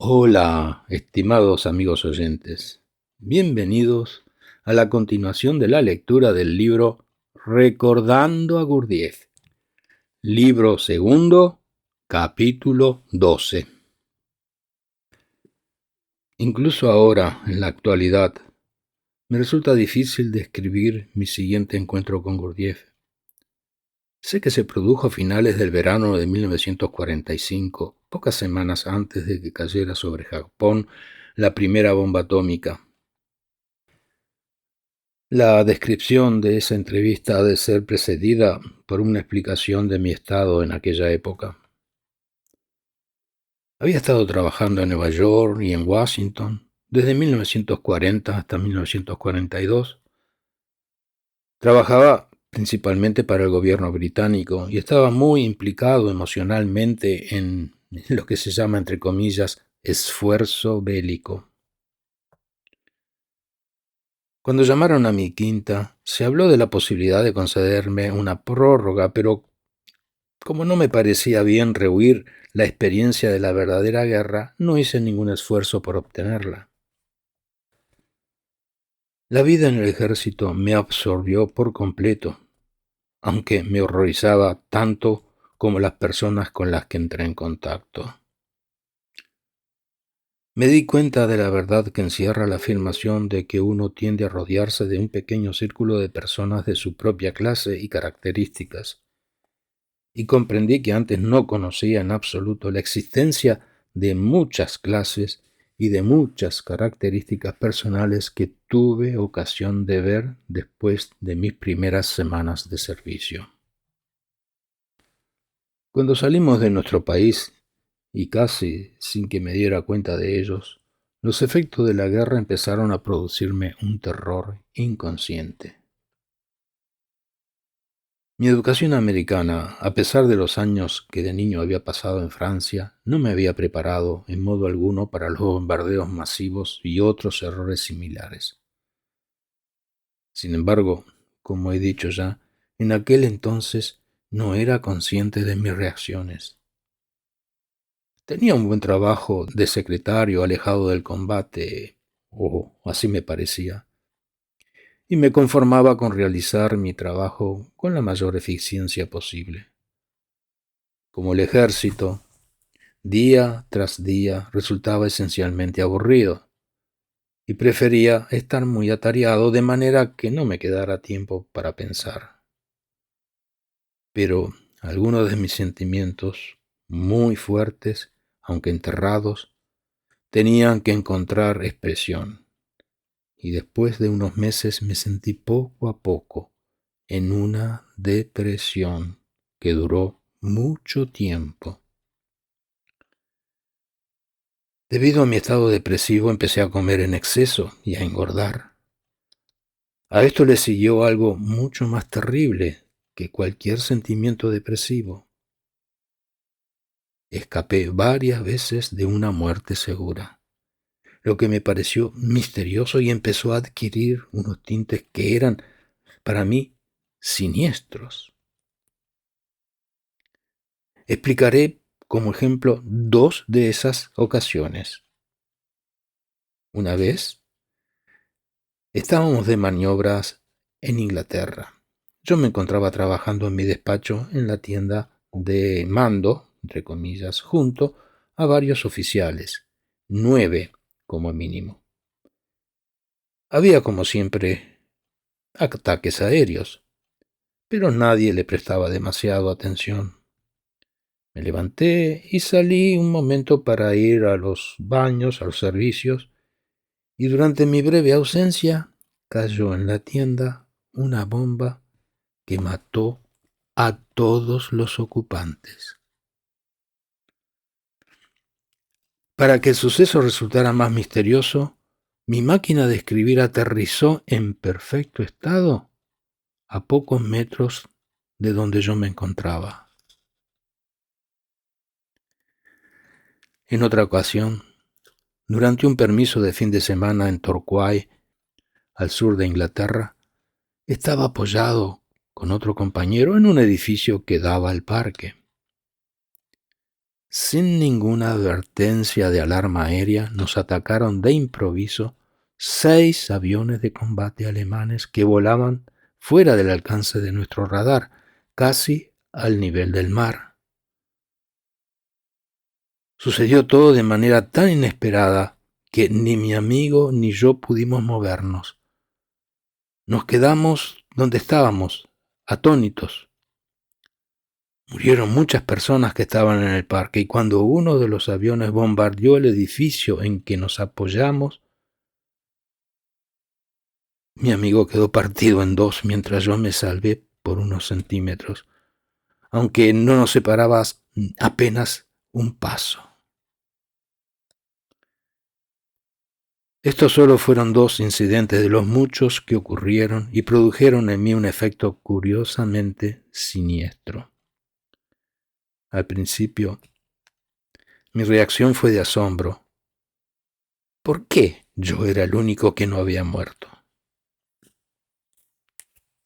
Hola, estimados amigos oyentes. Bienvenidos a la continuación de la lectura del libro Recordando a Gurdjieff. Libro segundo, capítulo 12. Incluso ahora, en la actualidad, me resulta difícil describir mi siguiente encuentro con Gurdjieff. Sé que se produjo a finales del verano de 1945, pocas semanas antes de que cayera sobre Japón la primera bomba atómica. La descripción de esa entrevista ha de ser precedida por una explicación de mi estado en aquella época. Había estado trabajando en Nueva York y en Washington desde 1940 hasta 1942. Trabajaba principalmente para el gobierno británico y estaba muy implicado emocionalmente en lo que se llama, entre comillas, esfuerzo bélico. Cuando llamaron a mi quinta, se habló de la posibilidad de concederme una prórroga, pero como no me parecía bien rehuir la experiencia de la verdadera guerra, no hice ningún esfuerzo por obtenerla. La vida en el ejército me absorbió por completo, aunque me horrorizaba tanto como las personas con las que entré en contacto. Me di cuenta de la verdad que encierra la afirmación de que uno tiende a rodearse de un pequeño círculo de personas de su propia clase y características, y comprendí que antes no conocía en absoluto la existencia de muchas clases y de muchas características personales que tuve ocasión de ver después de mis primeras semanas de servicio. Cuando salimos de nuestro país, y casi sin que me diera cuenta de ellos, los efectos de la guerra empezaron a producirme un terror inconsciente. Mi educación americana, a pesar de los años que de niño había pasado en Francia, no me había preparado en modo alguno para los bombardeos masivos y otros errores similares. Sin embargo, como he dicho ya, en aquel entonces no era consciente de mis reacciones. Tenía un buen trabajo de secretario alejado del combate, o así me parecía, y me conformaba con realizar mi trabajo con la mayor eficiencia posible. Como el ejército, día tras día resultaba esencialmente aburrido, y prefería estar muy atareado de manera que no me quedara tiempo para pensar. Pero algunos de mis sentimientos, muy fuertes, aunque enterrados, tenían que encontrar expresión, y después de unos meses me sentí poco a poco en una depresión que duró mucho tiempo. Debido a mi estado depresivo empecé a comer en exceso y a engordar. A esto le siguió algo mucho más terrible que cualquier sentimiento depresivo. Escapé varias veces de una muerte segura, lo que me pareció misterioso y empezó a adquirir unos tintes que eran, para mí, siniestros. Explicaré como ejemplo dos de esas ocasiones. Una vez estábamos de maniobras en Inglaterra. Yo me encontraba trabajando en mi despacho en la tienda de mando, entre comillas, junto a varios oficiales, 9 como mínimo. Había, como siempre, ataques aéreos, pero nadie le prestaba demasiado atención. Me levanté y salí un momento para ir a los baños, a los servicios, y durante mi breve ausencia cayó en la tienda una bomba que mató a todos los ocupantes. Para que el suceso resultara más misterioso, mi máquina de escribir aterrizó en perfecto estado a pocos metros de donde yo me encontraba. En otra ocasión, durante un permiso de fin de semana en Torquay, al sur de Inglaterra, estaba apoyado con otro compañero en un edificio que daba al parque. Sin ninguna advertencia de alarma aérea, nos atacaron de improviso 6 aviones de combate alemanes que volaban fuera del alcance de nuestro radar, casi al nivel del mar. Sucedió todo de manera tan inesperada que ni mi amigo ni yo pudimos movernos. Nos quedamos donde estábamos, atónitos. Murieron muchas personas que estaban en el parque y cuando uno de los aviones bombardeó el edificio en que nos apoyamos, mi amigo quedó partido en dos mientras yo me salvé por unos centímetros, aunque no nos separaba apenas un paso. Estos solo fueron 2 incidentes de los muchos que ocurrieron y produjeron en mí un efecto curiosamente siniestro. Al principio, mi reacción fue de asombro. ¿Por qué yo era el único que no había muerto?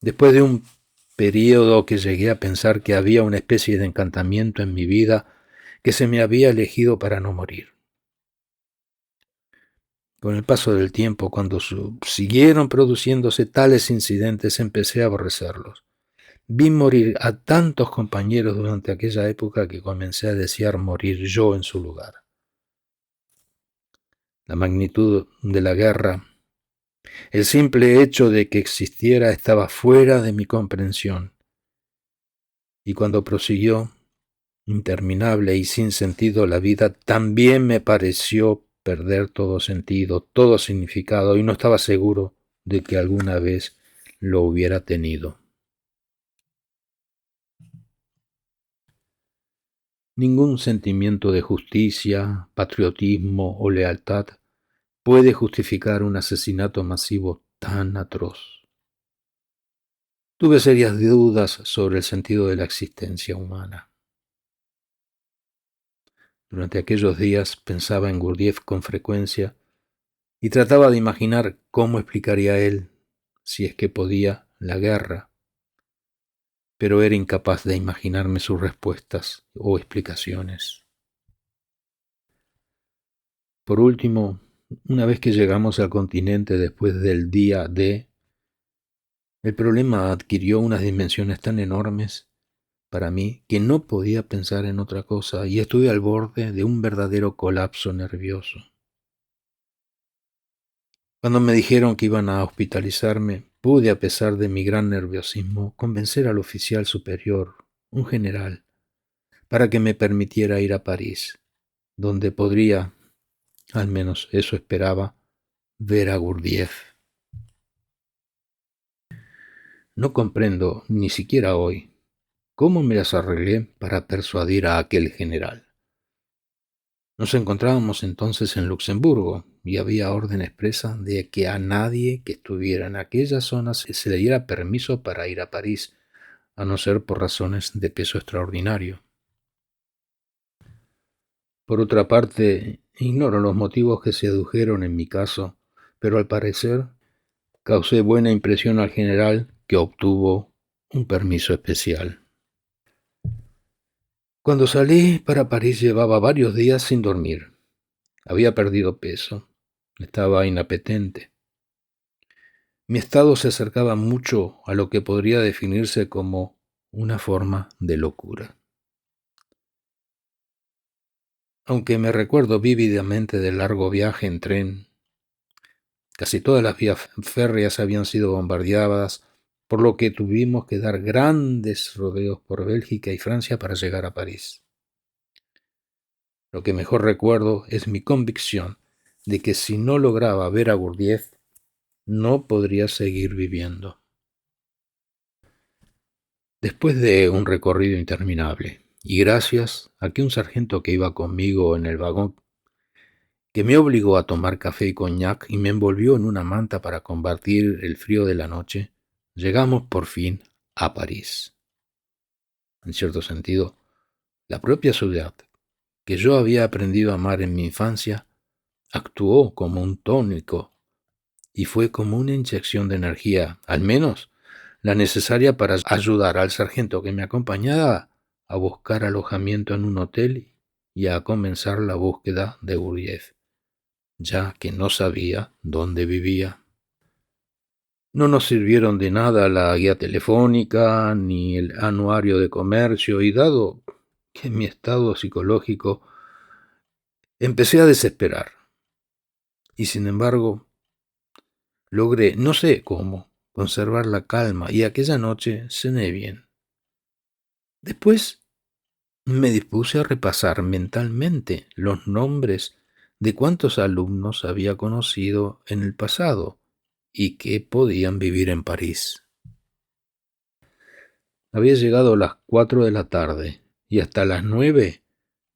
Después de un periodo que llegué a pensar que había una especie de encantamiento en mi vida que se me había elegido para no morir. Con el paso del tiempo, cuando siguieron produciéndose tales incidentes, empecé a aborrecerlos. Vi morir a tantos compañeros durante aquella época que comencé a desear morir yo en su lugar. La magnitud de la guerra, el simple hecho de que existiera estaba fuera de mi comprensión. Y cuando prosiguió, interminable y sin sentido, la vida también me pareció perder todo sentido, todo significado, y no estaba seguro de que alguna vez lo hubiera tenido. Ningún sentimiento de justicia, patriotismo o lealtad puede justificar un asesinato masivo tan atroz. Tuve serias dudas sobre el sentido de la existencia humana. Durante aquellos días pensaba en Gurdjieff con frecuencia y trataba de imaginar cómo explicaría él, si es que podía, la guerra, pero era incapaz de imaginarme sus respuestas o explicaciones. Por último, una vez que llegamos al continente después del día D, el problema adquirió unas dimensiones tan enormes para mí que no podía pensar en otra cosa y estuve al borde de un verdadero colapso nervioso. Cuando me dijeron que iban a hospitalizarme, pude, a pesar de mi gran nerviosismo, convencer al oficial superior, un general, para que me permitiera ir a París, donde podría, al menos eso esperaba, ver a Gurdjieff. No comprendo, ni siquiera hoy, cómo me las arreglé para persuadir a aquel general. Nos encontrábamos entonces en Luxemburgo y había orden expresa de que a nadie que estuviera en aquella zona se le diera permiso para ir a París, a no ser por razones de peso extraordinario. Por otra parte, ignoro los motivos que se adujeron en mi caso, pero al parecer causé buena impresión al general, que obtuvo un permiso especial. Cuando salí para París llevaba varios días sin dormir. Había perdido peso, estaba inapetente. Mi estado se acercaba mucho a lo que podría definirse como una forma de locura. Aunque me recuerdo vívidamente del largo viaje en tren, casi todas las vías férreas habían sido bombardeadas, por lo que tuvimos que dar grandes rodeos por Bélgica y Francia para llegar a París. Lo que mejor recuerdo es mi convicción de que si no lograba ver a Gurdjieff, no podría seguir viviendo. Después de un recorrido interminable, y gracias a que un sargento que iba conmigo en el vagón, que me obligó a tomar café y coñac y me envolvió en una manta para combatir el frío de la noche, llegamos por fin a París. En cierto sentido, la propia ciudad, que yo había aprendido a amar en mi infancia, actuó como un tónico y fue como una inyección de energía, al menos la necesaria para ayudar al sargento que me acompañaba a buscar alojamiento en un hotel y a comenzar la búsqueda de Gurdjieff, ya que no sabía dónde vivía. No nos sirvieron de nada la guía telefónica ni el anuario de comercio, y dado que mi estado psicológico, empecé a desesperar. Y sin embargo, logré, no sé cómo, conservar la calma, y aquella noche cené bien. Después me dispuse a repasar mentalmente los nombres de cuántos alumnos había conocido en el pasado y que podían vivir en París. Había llegado a las 4 de la tarde y hasta las 9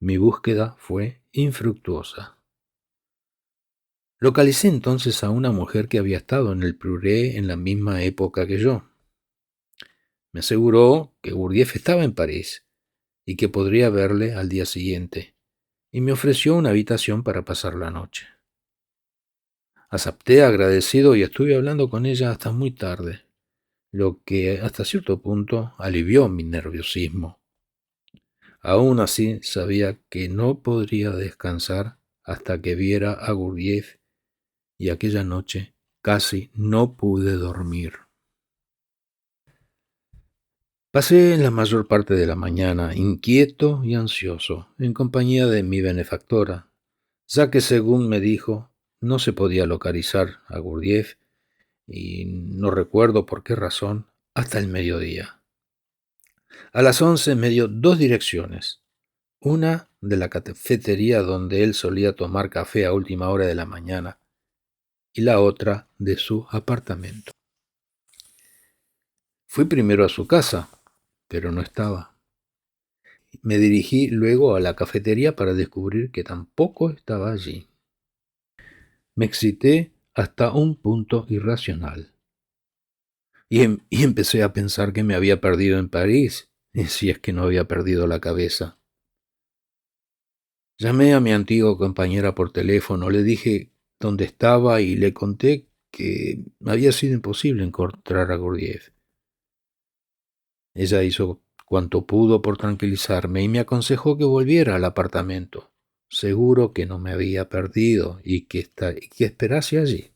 mi búsqueda fue infructuosa. Localicé entonces a una mujer que había estado en el Pruré en la misma época que yo. Me aseguró que Gurdjieff estaba en París y que podría verle al día siguiente, y me ofreció una habitación para pasar la noche. Acepté agradecido y estuve hablando con ella hasta muy tarde, lo que hasta cierto punto alivió mi nerviosismo. Aún así sabía que no podría descansar hasta que viera a Gurdjieff, y aquella noche casi no pude dormir. Pasé la mayor parte de la mañana inquieto y ansioso, en compañía de mi benefactora, ya que según me dijo, no se podía localizar a Gurdjieff, y no recuerdo por qué razón, hasta el mediodía. A las 11 me dio dos direcciones, una de la cafetería donde él solía tomar café a última hora de la mañana, y la otra de su apartamento. Fui primero a su casa, pero no estaba. Me dirigí luego a la cafetería para descubrir que tampoco estaba allí. Me excité hasta un punto irracional y empecé a pensar que me había perdido en París, si es que no había perdido la cabeza. Llamé a mi antigua compañera por teléfono, le dije dónde estaba y le conté que había sido imposible encontrar a Gurdjieff. Ella hizo cuanto pudo por tranquilizarme y me aconsejó que volviera al apartamento, seguro que no me había perdido y que esperase allí.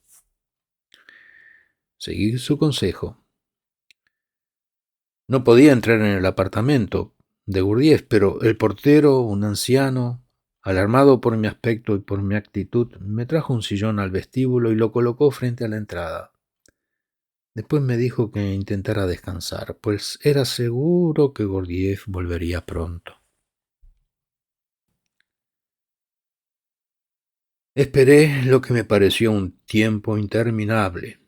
Seguí su consejo. No podía entrar en el apartamento de Gurdjieff, pero el portero, un anciano, alarmado por mi aspecto y por mi actitud, me trajo un sillón al vestíbulo y lo colocó frente a la entrada. Después me dijo que intentara descansar, pues era seguro que Gurdjieff volvería pronto. Esperé lo que me pareció un tiempo interminable,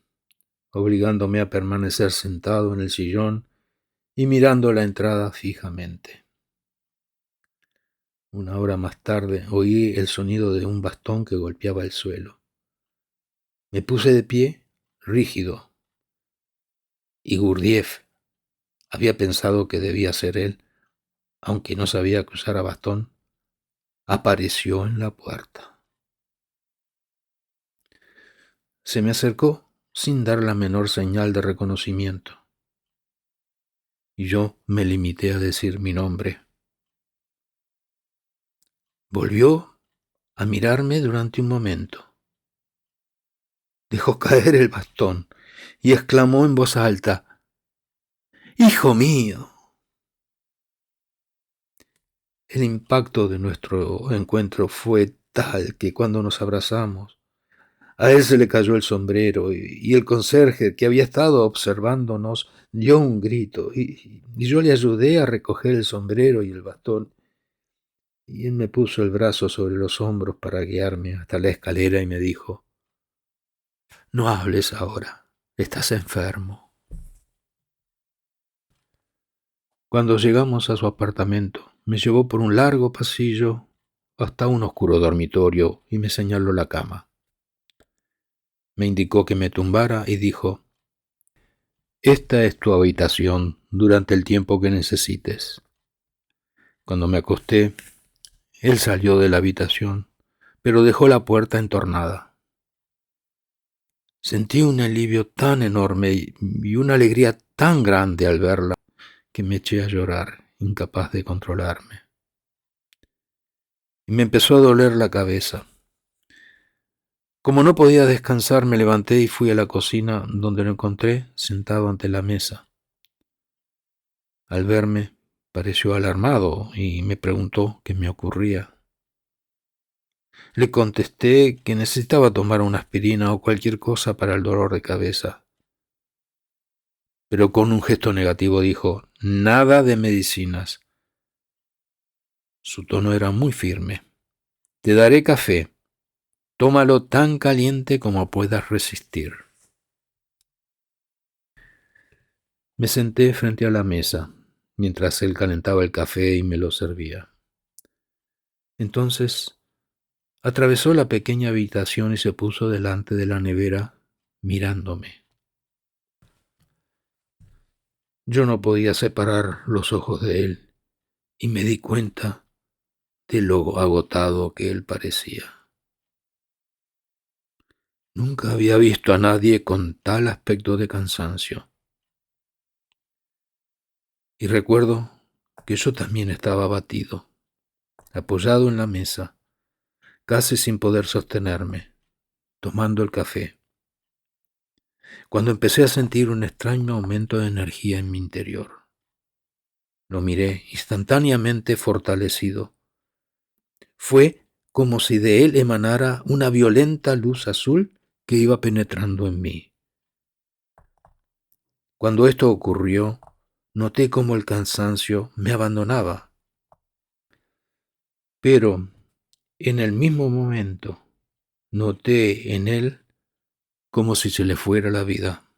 obligándome a permanecer sentado en el sillón y mirando la entrada fijamente. Una hora más tarde oí el sonido de un bastón que golpeaba el suelo. Me puse de pie, rígido, y Gurdjieff, había pensado que debía ser él, aunque no sabía que usara bastón, apareció en la puerta. Se me acercó sin dar la menor señal de reconocimiento, y yo me limité a decir mi nombre. Volvió a mirarme durante un momento. Dejó caer el bastón y exclamó en voz alta: ¡Hijo mío! El impacto de nuestro encuentro fue tal que cuando nos abrazamos, a él se le cayó el sombrero y el conserje, que había estado observándonos, dio un grito y yo le ayudé a recoger el sombrero y el bastón, y él me puso el brazo sobre los hombros para guiarme hasta la escalera y me dijo: «No hables ahora, estás enfermo». Cuando llegamos a su apartamento, me llevó por un largo pasillo hasta un oscuro dormitorio y me señaló la cama. Me indicó que me tumbara y dijo: «Esta es tu habitación durante el tiempo que necesites». Cuando me acosté, él salió de la habitación, pero dejó la puerta entornada. Sentí un alivio tan enorme y una alegría tan grande al verla que me eché a llorar, incapaz de controlarme. y me empezó a doler la cabeza. Como no podía descansar, me levanté y fui a la cocina, donde lo encontré sentado ante la mesa. Al verme, pareció alarmado y me preguntó qué me ocurría. Le contesté que necesitaba tomar una aspirina o cualquier cosa para el dolor de cabeza, pero con un gesto negativo dijo, nada de medicinas. Su tono era muy firme. Te daré café. Tómalo tan caliente como puedas resistir. Me senté frente a la mesa, mientras él calentaba el café y me lo servía. Entonces, atravesó la pequeña habitación y se puso delante de la nevera, mirándome. Yo no podía separar los ojos de él y me di cuenta de lo agotado que él parecía. Nunca había visto a nadie con tal aspecto de cansancio. Y recuerdo que yo también estaba abatido, apoyado en la mesa, casi sin poder sostenerme, tomando el café, cuando empecé a sentir un extraño aumento de energía en mi interior. Lo miré instantáneamente fortalecido. Fue como si de él emanara una violenta luz azul que iba penetrando en mí. Cuando esto ocurrió, noté cómo el cansancio me abandonaba, pero en el mismo momento noté en él como si se le fuera la vida.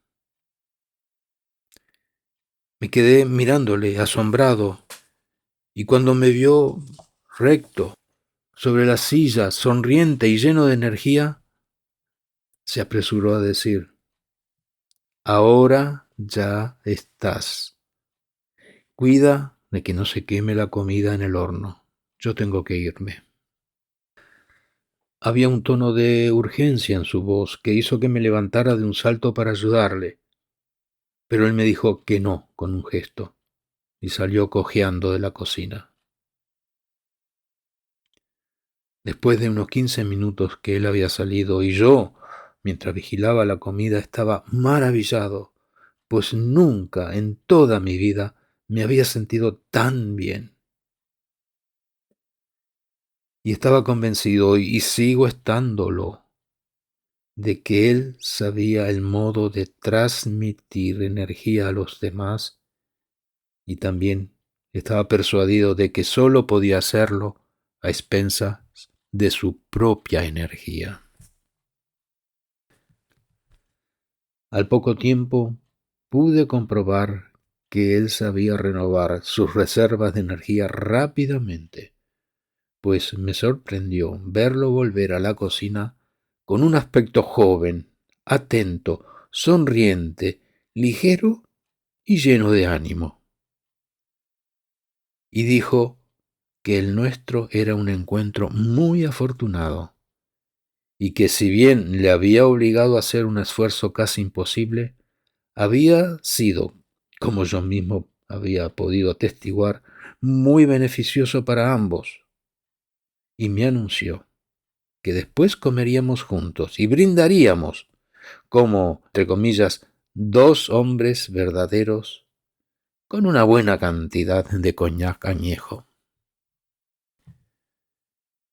Me quedé mirándole, asombrado, y cuando me vio recto sobre la silla, sonriente y lleno de energía, se apresuró a decir, ahora ya estás. Cuida de que no se queme la comida en el horno. Yo tengo que irme. Había un tono de urgencia en su voz que hizo que me levantara de un salto para ayudarle, pero él me dijo que no con un gesto y salió cojeando de la cocina. Después de unos 15 minutos que él había salido y yo, mientras vigilaba la comida, estaba maravillado, pues nunca en toda mi vida me había sentido tan bien. Y estaba convencido, y sigo estándolo, de que él sabía el modo de transmitir energía a los demás y también estaba persuadido de que sólo podía hacerlo a expensas de su propia energía. Al poco tiempo pude comprobar que él sabía renovar sus reservas de energía rápidamente, pues me sorprendió verlo volver a la cocina con un aspecto joven, atento, sonriente, ligero y lleno de ánimo. Y dijo que el nuestro era un encuentro muy afortunado, y que si bien le había obligado a hacer un esfuerzo casi imposible, había sido, como yo mismo había podido atestiguar, muy beneficioso para ambos, y me anunció que después comeríamos juntos y brindaríamos como, entre comillas, dos hombres verdaderos con una buena cantidad de coñac añejo.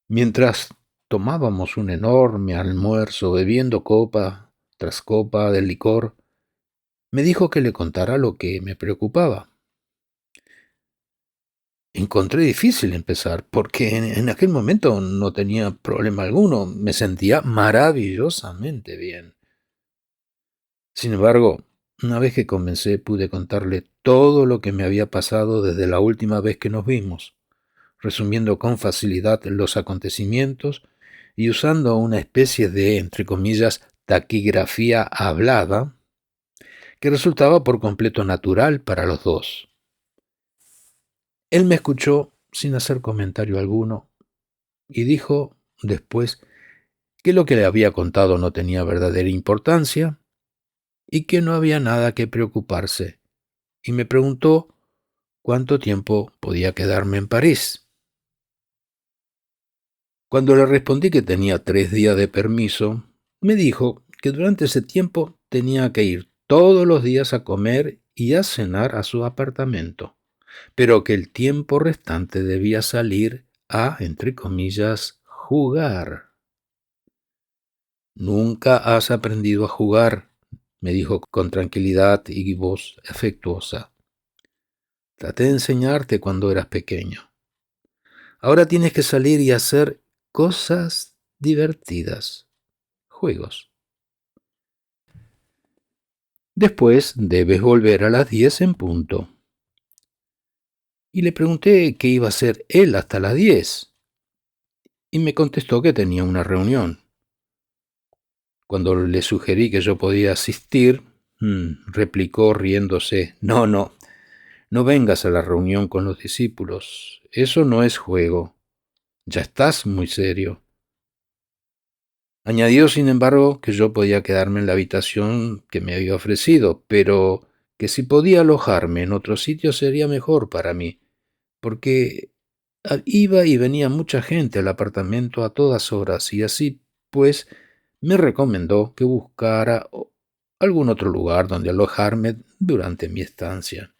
Mientras tomábamos un enorme almuerzo bebiendo copa tras copa de licor, me dijo que le contara lo que me preocupaba. Encontré difícil empezar, porque en aquel momento no tenía problema alguno, me sentía maravillosamente bien. Sin embargo, una vez que comencé pude contarle todo lo que me había pasado desde la última vez que nos vimos, resumiendo con facilidad los acontecimientos y usando una especie de, entre comillas, taquigrafía hablada, que resultaba por completo natural para los dos. Él me escuchó sin hacer comentario alguno y dijo después que lo que le había contado no tenía verdadera importancia y que no había nada que preocuparse, y me preguntó cuánto tiempo podía quedarme en París. Cuando le respondí que tenía 3 días de permiso, me dijo que durante ese tiempo tenía que ir todos los días a comer y a cenar a su apartamento, pero que el tiempo restante debía salir a, entre comillas, jugar. Nunca has aprendido a jugar, me dijo con tranquilidad y voz afectuosa. Traté de enseñarte cuando eras pequeño. Ahora tienes que salir y hacer cosas divertidas, juegos. Después debes volver a las 10 en punto. Y le pregunté qué iba a hacer él hasta las 10. Y me contestó que tenía una reunión. Cuando le sugerí que yo podía asistir, replicó riéndose, no vengas a la reunión con los discípulos. Eso no es juego. Ya estás muy serio. Añadió, sin embargo, que yo podía quedarme en la habitación que me había ofrecido, pero que si podía alojarme en otro sitio sería mejor para mí, porque iba y venía mucha gente al apartamento a todas horas y así, pues, me recomendó que buscara algún otro lugar donde alojarme durante mi estancia.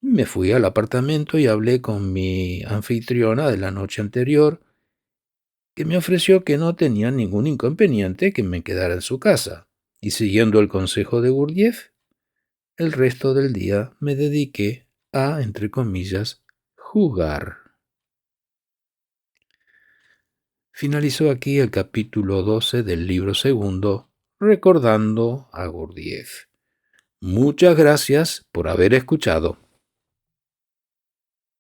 Me fui al apartamento y hablé con mi anfitriona de la noche anterior, que me ofreció que no tenía ningún inconveniente que me quedara en su casa, y siguiendo el consejo de Gurdjieff, el resto del día me dediqué a, entre comillas, jugar. Finalizó aquí el capítulo 12 del libro segundo, recordando a Gurdjieff. Muchas gracias por haber escuchado.